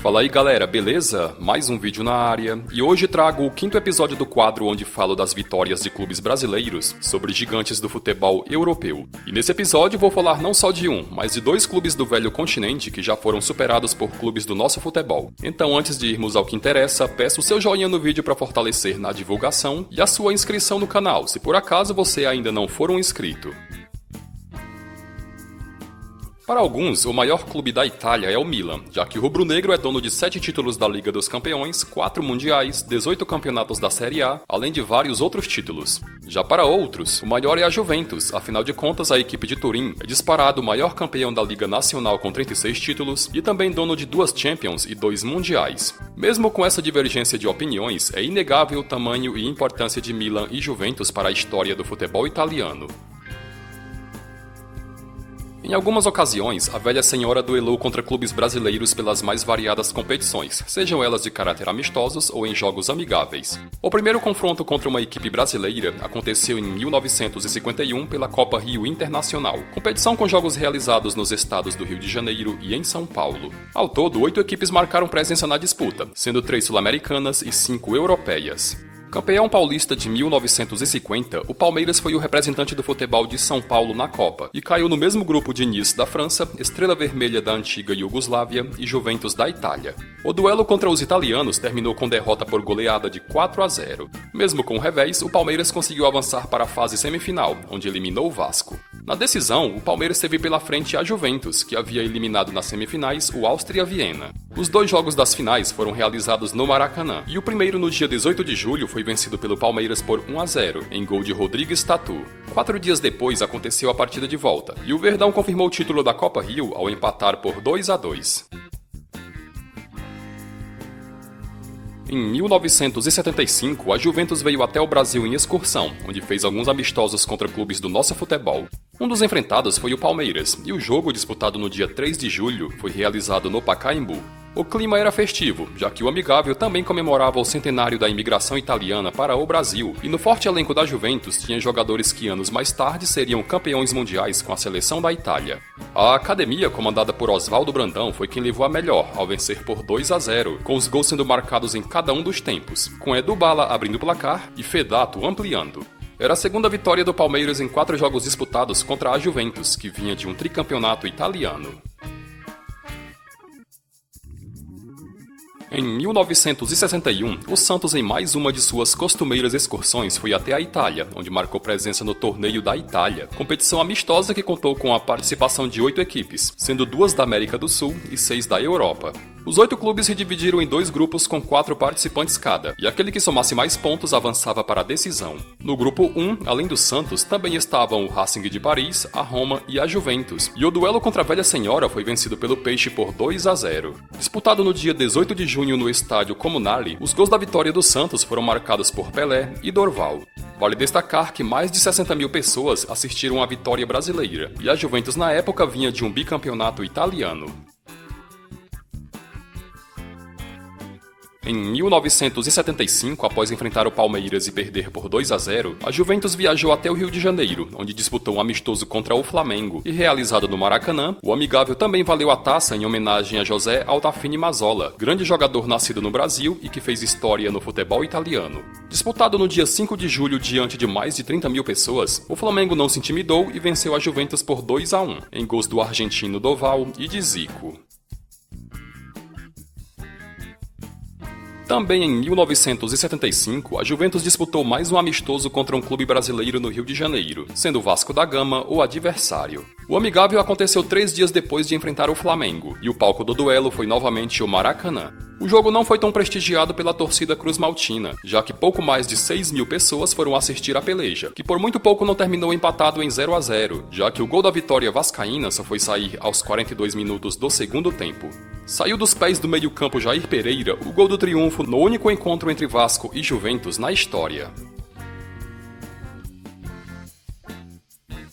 Fala aí galera, beleza? Mais um vídeo na área, e hoje trago o 5º episódio do quadro onde falo das vitórias de clubes brasileiros sobre gigantes do futebol europeu. E nesse episódio vou falar não só de um, mas de dois clubes do velho continente que já foram superados por clubes do nosso futebol. Então antes de irmos ao que interessa, peço o seu joinha no vídeo para fortalecer na divulgação e a sua inscrição no canal, se por acaso você ainda não for um inscrito. Para alguns, o maior clube da Itália é o Milan, já que o rubro-negro é dono de 7 títulos da Liga dos Campeões, 4 mundiais, 18 campeonatos da Série A, além de vários outros títulos. Já para outros, o maior é a Juventus, afinal de contas a equipe de Turim é disparado o maior campeão da Liga Nacional com 36 títulos e também dono de 2 Champions e 2 mundiais. Mesmo com essa divergência de opiniões, é inegável o tamanho e importância de Milan e Juventus para a história do futebol italiano. Em algumas ocasiões, a velha senhora duelou contra clubes brasileiros pelas mais variadas competições, sejam elas de caráter amistosos ou em jogos amigáveis. O primeiro confronto contra uma equipe brasileira aconteceu em 1951 pela Copa Rio Internacional, competição com jogos realizados nos estados do Rio de Janeiro e em São Paulo. Ao todo, 8 equipes marcaram presença na disputa, sendo 3 sul-americanas e 5 europeias. Campeão paulista de 1950, o Palmeiras foi o representante do futebol de São Paulo na Copa e caiu no mesmo grupo de Nice da França, Estrela Vermelha da antiga Iugoslávia e Juventus da Itália. O duelo contra os italianos terminou com derrota por goleada de 4-0. Mesmo com o revés, o Palmeiras conseguiu avançar para a fase semifinal, onde eliminou o Vasco. Na decisão, o Palmeiras teve pela frente a Juventus, que havia eliminado nas semifinais o Áustria Viena. Os 2 jogos das finais foram realizados no Maracanã, e o primeiro no dia 18 de julho foi vencido pelo Palmeiras por 1-0, em gol de Rodrigues Tatu. 4 dias depois aconteceu a partida de volta, e o Verdão confirmou o título da Copa Rio ao empatar por 2-2. Em 1975, a Juventus veio até o Brasil em excursão, onde fez alguns amistosos contra clubes do nosso futebol. Um dos enfrentados foi o Palmeiras, e o jogo, disputado no dia 3 de julho, foi realizado no Pacaembu. O clima era festivo, já que o amigável também comemorava o centenário da imigração italiana para o Brasil, e no forte elenco da Juventus tinha jogadores que anos mais tarde seriam campeões mundiais com a seleção da Itália. A academia, comandada por Oswaldo Brandão, foi quem levou a melhor, ao vencer por 2-0, com os gols sendo marcados em cada um dos tempos, com Edu Bala abrindo o placar e Fedato ampliando. Era a segunda vitória do Palmeiras em 4 jogos disputados contra a Juventus, que vinha de um tricampeonato italiano. Em 1961, o Santos, em mais uma de suas costumeiras excursões, foi até a Itália, onde marcou presença no Torneio da Itália, competição amistosa que contou com a participação de 8 equipes, sendo 2 da América do Sul e 6 da Europa. Os 8 clubes se dividiram em 2 grupos com 4 participantes cada, e aquele que somasse mais pontos avançava para a decisão. No grupo 1, além do Santos, também estavam o Racing de Paris, a Roma e a Juventus, e o duelo contra a velha senhora foi vencido pelo Peixe por 2-0. Disputado no dia 18 de junho no estádio Comunale, os gols da vitória do Santos foram marcados por Pelé e Dorval. Vale destacar que mais de 60 mil pessoas assistiram à vitória brasileira, e a Juventus na época vinha de um bicampeonato italiano. Em 1975, após enfrentar o Palmeiras e perder por 2-0, a Juventus viajou até o Rio de Janeiro, onde disputou um amistoso contra o Flamengo, e realizado no Maracanã, o amigável também valeu a taça em homenagem a José Altafini Mazzola, grande jogador nascido no Brasil e que fez história no futebol italiano. Disputado no dia 5 de julho diante de mais de 30 mil pessoas, o Flamengo não se intimidou e venceu a Juventus por 2-1, em gols do argentino Doval e de Zico. Também em 1975, a Juventus disputou mais um amistoso contra um clube brasileiro no Rio de Janeiro, sendo o Vasco da Gama o adversário. O amigável aconteceu 3 dias depois de enfrentar o Flamengo, e o palco do duelo foi novamente o Maracanã. O jogo não foi tão prestigiado pela torcida cruz-maltina, já que pouco mais de 6 mil pessoas foram assistir a peleja, que por muito pouco não terminou empatado em 0-0, já que o gol da vitória vascaína só foi sair aos 42 minutos do segundo tempo. Saiu dos pés do meio-campo Jair Pereira o gol do triunfo no único encontro entre Vasco e Juventus na história.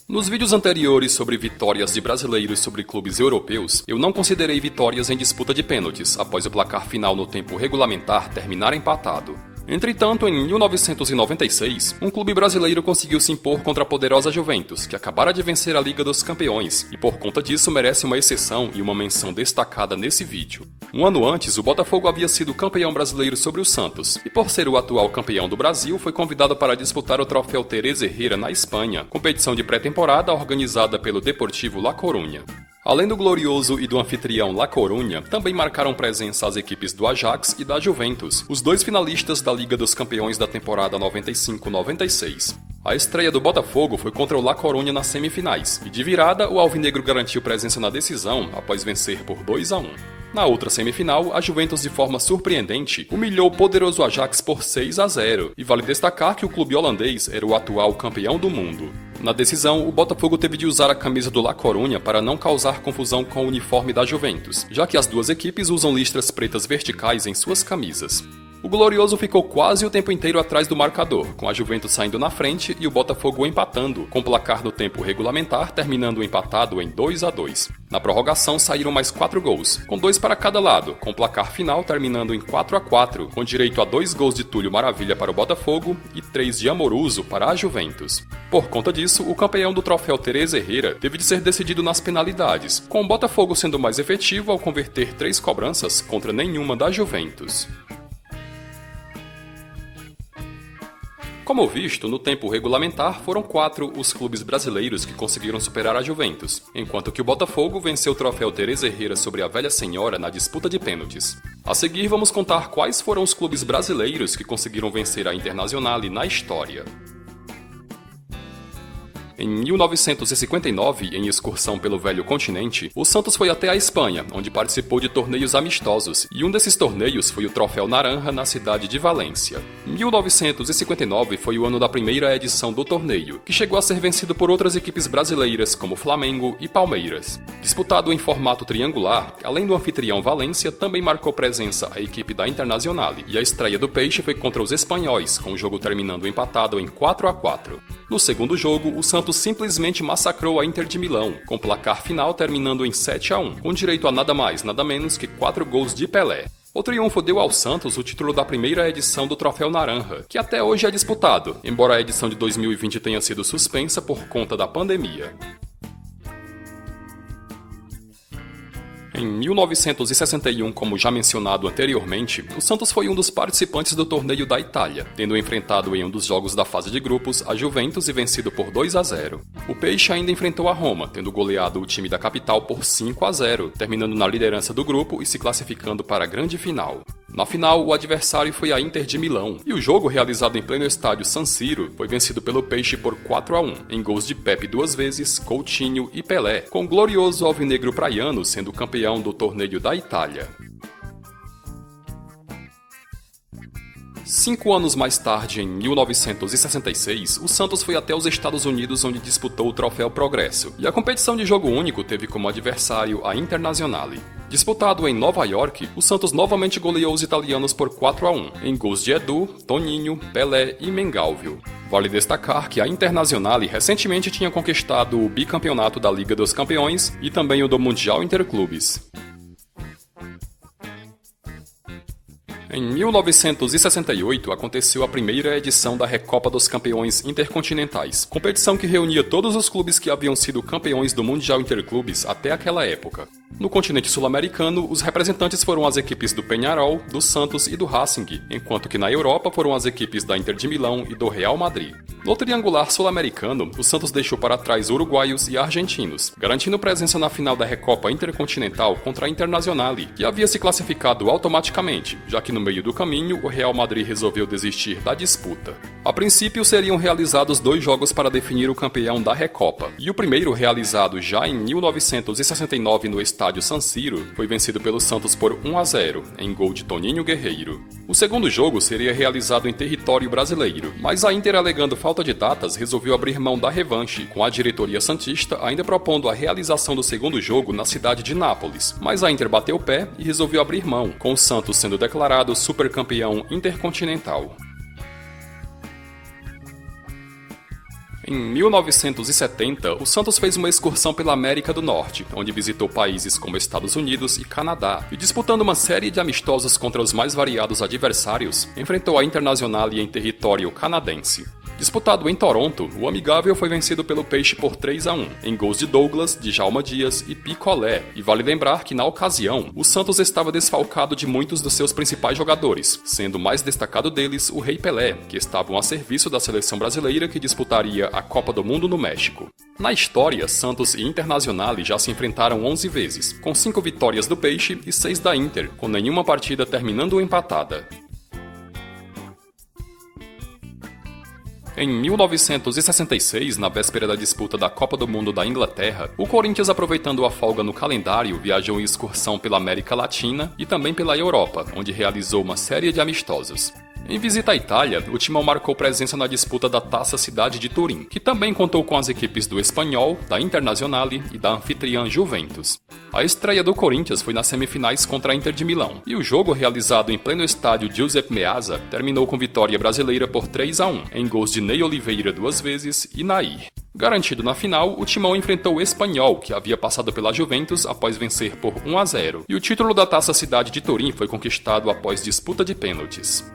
Nos vídeos anteriores sobre vitórias de brasileiros sobre clubes europeus, eu não considerei vitórias em disputa de pênaltis, após o placar final no tempo regulamentar terminar empatado. Entretanto, em 1996, um clube brasileiro conseguiu se impor contra a poderosa Juventus, que acabara de vencer a Liga dos Campeões, e por conta disso merece uma exceção e uma menção destacada nesse vídeo. Um ano antes, o Botafogo havia sido campeão brasileiro sobre o Santos, e por ser o atual campeão do Brasil, foi convidado para disputar o troféu Teresa Herrera na Espanha, competição de pré-temporada organizada pelo Deportivo La Coruña. Além do glorioso e do anfitrião La Coruña, também marcaram presença as equipes do Ajax e da Juventus, os dois finalistas da Liga dos Campeões da temporada 95-96. A estreia do Botafogo foi contra o La Coruña nas semifinais, e de virada o alvinegro garantiu presença na decisão após vencer por 2-1. Na outra semifinal, a Juventus, de forma surpreendente, humilhou o poderoso Ajax por 6-0, e vale destacar que o clube holandês era o atual campeão do mundo. Na decisão, o Botafogo teve de usar a camisa do La Coruña para não causar confusão com o uniforme da Juventus, já que as duas equipes usam listras pretas verticais em suas camisas. O Glorioso ficou quase o tempo inteiro atrás do marcador, com a Juventus saindo na frente e o Botafogo empatando, com o placar do tempo regulamentar terminando empatado em 2-2. Na prorrogação saíram mais 4 gols, com 2 para cada lado, com o placar final terminando em 4-4, com direito a 2 gols de Túlio Maravilha para o Botafogo e 3 de Amoruso para a Juventus. Por conta disso, o campeão do troféu Teresa Herrera teve de ser decidido nas penalidades, com o Botafogo sendo mais efetivo ao converter 3 cobranças contra nenhuma da Juventus. Como visto, no tempo regulamentar foram 4 os clubes brasileiros que conseguiram superar a Juventus, enquanto que o Botafogo venceu o troféu Teresa Herrera sobre a Velha Senhora na disputa de pênaltis. A seguir vamos contar quais foram os clubes brasileiros que conseguiram vencer a Internazionale na história. Em 1959, em excursão pelo Velho Continente, o Santos foi até a Espanha, onde participou de torneios amistosos, e um desses torneios foi o Troféu Naranja na cidade de Valência. 1959 foi o ano da primeira edição do torneio, que chegou a ser vencido por outras equipes brasileiras como Flamengo e Palmeiras. Disputado em formato triangular, além do anfitrião Valência, também marcou presença a equipe da Internazionale, e a estreia do Peixe foi contra os espanhóis, com o jogo terminando empatado em 4-4. No segundo jogo, o Santos simplesmente massacrou a Inter de Milão, com o placar final terminando em 7-1, com direito a nada mais, nada menos que 4 gols de Pelé. O triunfo deu ao Santos o título da primeira edição do Troféu Naranja, que até hoje é disputado, embora a edição de 2020 tenha sido suspensa por conta da pandemia. Em 1961, como já mencionado anteriormente, o Santos foi um dos participantes do torneio da Itália, tendo enfrentado em um dos jogos da fase de grupos a Juventus e vencido por 2-0. O Peixe ainda enfrentou a Roma, tendo goleado o time da capital por 5-0, terminando na liderança do grupo e se classificando para a grande final. Na final, o adversário foi a Inter de Milão, e o jogo, realizado em pleno estádio San Siro, foi vencido pelo Peixe por 4-1, em gols de Pepe 2 vezes, Coutinho e Pelé, com o glorioso alvinegro praiano sendo campeão do torneio da Itália. 5 anos mais tarde, em 1966, o Santos foi até os Estados Unidos, onde disputou o Troféu Progresso, e a competição de jogo único teve como adversário a Internazionale. Disputado em Nova York, o Santos novamente goleou os italianos por 4-1, em gols de Edu, Toninho, Pelé e Mengalvio. Vale destacar que a Internazionale recentemente tinha conquistado o bicampeonato da Liga dos Campeões e também o do Mundial Interclubes. Em 1968, aconteceu a primeira edição da Recopa dos Campeões Intercontinentais, competição que reunia todos os clubes que haviam sido campeões do Mundial Interclubes até aquela época. No continente sul-americano, os representantes foram as equipes do Peñarol, do Santos e do Racing, enquanto que na Europa foram as equipes da Inter de Milão e do Real Madrid. No triangular sul-americano, o Santos deixou para trás uruguaios e argentinos, garantindo presença na final da Recopa Intercontinental contra a Internazionale, que havia se classificado automaticamente, já que no meio do caminho o Real Madrid resolveu desistir da disputa. A princípio seriam realizados 2 jogos para definir o campeão da Recopa, e o primeiro, realizado já em 1969 no estádio San Siro, foi vencido pelo Santos por 1-0, em gol de Toninho Guerreiro. O segundo jogo seria realizado em território brasileiro, mas a Inter, alegando falta de datas, resolveu abrir mão da revanche, com a diretoria santista ainda propondo a realização do segundo jogo na cidade de Nápoles, mas a Inter bateu o pé e resolveu abrir mão, com o Santos sendo declarado supercampeão intercontinental. Em 1970, o Santos fez uma excursão pela América do Norte, onde visitou países como Estados Unidos e Canadá, e disputando uma série de amistosos contra os mais variados adversários, enfrentou a Internacional em território canadense. Disputado em Toronto, o amigável foi vencido pelo Peixe por 3-1, em gols de Douglas, Djalma Dias e Picolé, e vale lembrar que na ocasião, o Santos estava desfalcado de muitos dos seus principais jogadores, sendo o mais destacado deles o Rei Pelé, que estavam a serviço da seleção brasileira que disputaria a Copa do Mundo no México. Na história, Santos e Internacional já se enfrentaram 11 vezes, com 5 vitórias do Peixe e 6 da Inter, com nenhuma partida terminando empatada. Em 1966, na véspera da disputa da Copa do Mundo da Inglaterra, o Corinthians, aproveitando a folga no calendário, viajou em excursão pela América Latina e também pela Europa, onde realizou uma série de amistosos. Em visita à Itália, o Timão marcou presença na disputa da Taça Cidade de Turim, que também contou com as equipes do Espanhol, da Internazionale e da anfitriã Juventus. A estreia do Corinthians foi nas semifinais contra a Inter de Milão, e o jogo, realizado em pleno estádio Giuseppe Meazza, terminou com vitória brasileira por 3-1, em gols de Ney Oliveira 2 vezes e Nair. Garantido na final, o Timão enfrentou o Espanhol, que havia passado pela Juventus após vencer por 1-0, e o título da Taça Cidade de Turim foi conquistado após disputa de pênaltis.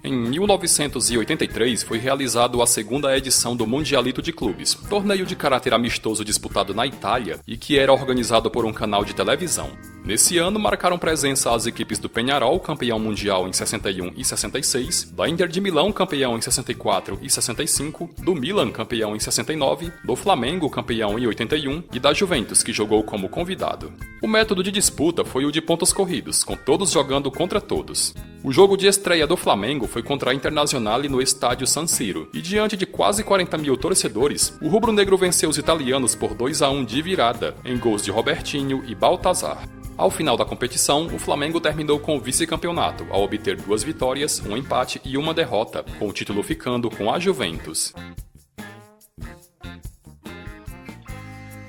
Em 1983 foi realizado a segunda edição do Mundialito de Clubes, torneio de caráter amistoso disputado na Itália e que era organizado por um canal de televisão. Nesse ano marcaram presença as equipes do Peñarol, campeão mundial em 61 e 66, da Inter de Milão, campeão em 64 e 65, do Milan, campeão em 69, do Flamengo, campeão em 81 e da Juventus, que jogou como convidado. O método de disputa foi o de pontos corridos, com todos jogando contra todos. O jogo de estreia do Flamengo foi contra a Internazionale no estádio San Siro, e diante de quase 40 mil torcedores, o rubro-negro venceu os italianos por 2-1 de virada, em gols de Robertinho e Baltazar. Ao final da competição, o Flamengo terminou com o vice-campeonato, ao obter 2 vitórias, um empate e uma derrota, com o título ficando com a Juventus.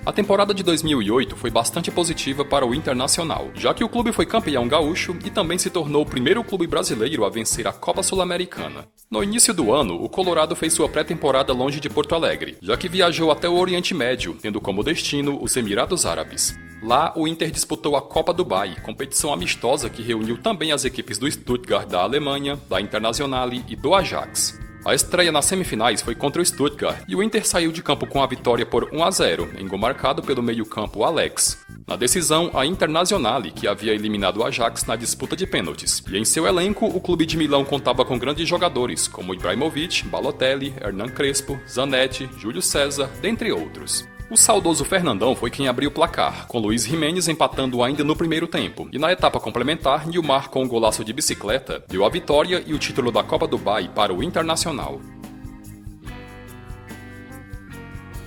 A temporada de 2008 foi bastante positiva para o Internacional, já que o clube foi campeão gaúcho e também se tornou o primeiro clube brasileiro a vencer a Copa Sul-Americana. No início do ano, o Colorado fez sua pré-temporada longe de Porto Alegre, já que viajou até o Oriente Médio, tendo como destino os Emirados Árabes. Lá, o Inter disputou a Copa Dubai, competição amistosa que reuniu também as equipes do Stuttgart da Alemanha, da Internazionale e do Ajax. A estreia nas semifinais foi contra o Stuttgart e o Inter saiu de campo com a vitória por 1-0, em gol marcado pelo meio-campo Alex. Na decisão, a Internazionale, que havia eliminado o Ajax na disputa de pênaltis, e em seu elenco o clube de Milão contava com grandes jogadores como Ibrahimovic, Balotelli, Hernan Crespo, Zanetti, Júlio César, dentre outros. O saudoso Fernandão foi quem abriu o placar, com Luiz Jimenez empatando ainda no primeiro tempo, e na etapa complementar, Nilmar, com um golaço de bicicleta, deu a vitória e o título da Copa Dubai para o Internacional.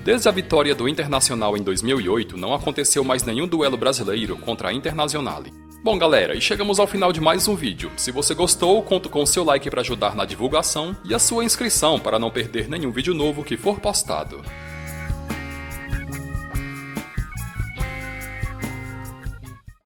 Desde a vitória do Internacional em 2008, não aconteceu mais nenhum duelo brasileiro contra a Internazionale. Bom galera, e chegamos ao final de mais um vídeo. Se você gostou, conto com o seu like para ajudar na divulgação e a sua inscrição para não perder nenhum vídeo novo que for postado.